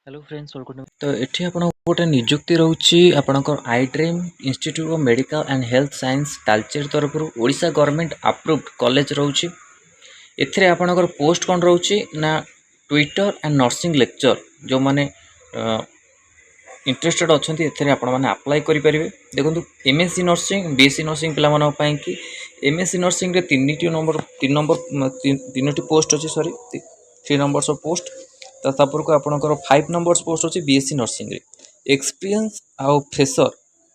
Hello friends welcome तो एठी आपण गोटे नियुक्ति रहउची आपणकर आई dream institute of medical and health science Talcher तरफ ओडिशा गवर्नमेंट अप्रूव्ड कॉलेज रहउची। एथिरे आपणकर पोस्ट कोन रहउची ना ट्विटर एंड नर्सिंग लेक्चर जो माने इंटरेस्टेड अछंती एथिरे आपण माने अप्लाई करि परिबे। देखंतु एमएससी नर्सिंग बीएससी नर्सिंग पिला मानक पई कि एमएससी नर्सिंग रे 3 पोस्ट अछि सॉरी 3 नंबर्स ऑफ पोस्ट तापर को आपणकर 5 नंबर्स पोस्ट अछि बीएससी नर्सिंग रे एक्सपीरियंस आउ फ्रेशर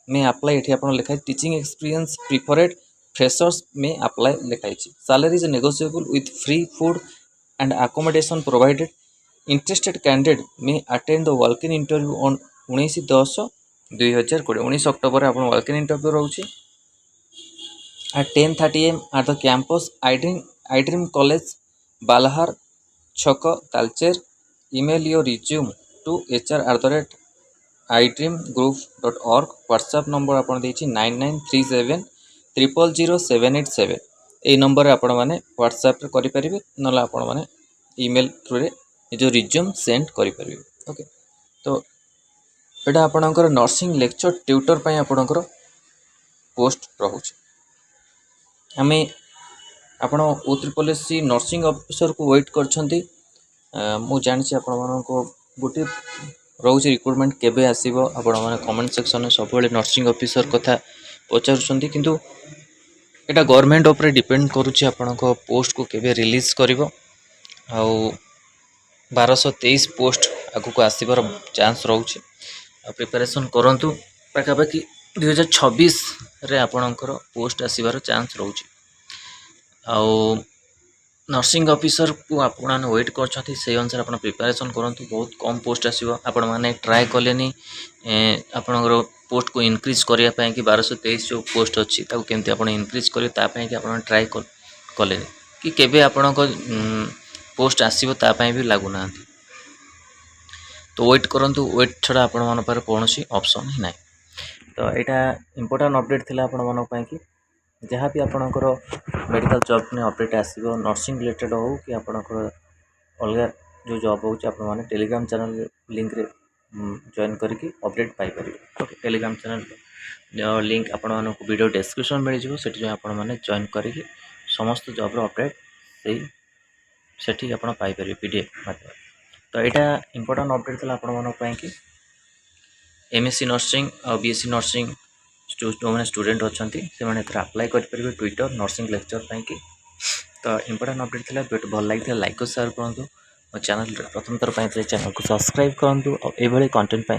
में अप्लाई एठी आपण लिखाइ teaching experience preferred freshers may apply लिखाइ छी। Salary is negotiable with free food and accommodation provided. Interested candidate may attend the walk in interview on 19/10/2020 19 October आप walk in interview रोचे at 10:30 am at the campus I dream college Balahar छक Talcher. Email your resume to hr@idreamgroup.org। WhatsApp number आप 9937000787 यही number आपण मैंने WhatsApp करें ना आपण मैंने ईमेल थ्रू रे जो रिज्यूम सेंड करें। ओके तो यहाँ आपणकर नर्सिंग लेक्चर ट्यूटर पर आपणकर पोस्ट रोचे। आम आपण O3 नर्सिंग ऑफिसर को वेट कर जानी आपण गोटे रोचे रिक्रुटमेंट केबे आसीबो आपण माने कमेंट सेक्शन में सब नर्सिंग ऑफिसर कथा पचारुछंती किंतु एटा गवर्नमेंट ऊपर डिपेंड करूची आपण पोस्ट को केबे रिलीज करिवो। आ 1223 पोस्ट आगु को आसीबार चांस रोचे। प्रिपरेशन करंतु पाखापाखि 2026 रे आपणकर पोस्ट आसीबार चांस रोचे। आउ नर्सिंग ऑफिसर को आपण वेट करछथि से अनुसार आपण प्रिपरेशन करंतु बहुत कम पोस्ट आसीबो। आपण माने ट्राई कलेनी आपणकर पोस्ट को इंक्रीज करिया पय कि 1223 जो पोस्ट अछि ताको केमति आपण इंक्रीज करियो ता पय कि आपण ट्राई कलेनी कि केबे आपणको पोस्ट आसीबो ता पय भी लागु नांती। तो वेट करंतु वेट छड़ा आपण मन पर कोनोसी ऑप्शन ही नाही। तो एटा इंपोर्टेंट अपडेट थिला आपण मन पय कि जहाँ भी आपणकर मेडिकल जॉब में अपडेट आसीबो नर्सिंग रिलेटेड हो कि आपणकर अलग जो जॉब हो आपण माने टेलीग्राम चैनल लिंक रे जॉइन करके अपडेट पाई परिबे। ओके टेलीग्राम चैनल लिंक आपण मानको वीडियो डिस्क्रिप्शन मिल जिवो सेठी आपण माने जॉइन करके समस्त जॉब रो अपडेट सेठी आपण पाई परिबे पीडीएफ माध्यम। तो यहाँ इंपोर्टेंट अपडेट था आपण मन कि एमएससी नर्सिंग और बीएससी नर्सिंग जो मैंने स्टूडेंट अच्छा से अप्लाई करेंगे ट्विटर नर्सिंग लेक्चर पाई कि। तो इंपोर्टेंट अपडेट था वीडियो भल लगी लाइक और शेयर करूँ। मो चैनल प्रथम थर चैनल को सब्सक्राइब करूँ और ये कंटेंट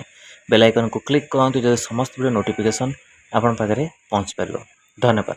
बेल आइकन को क्लिक करूँ जो समस्त वीडियो नोटिफिकेशन आपण पाखे पहुँच पार। धन्यवाद।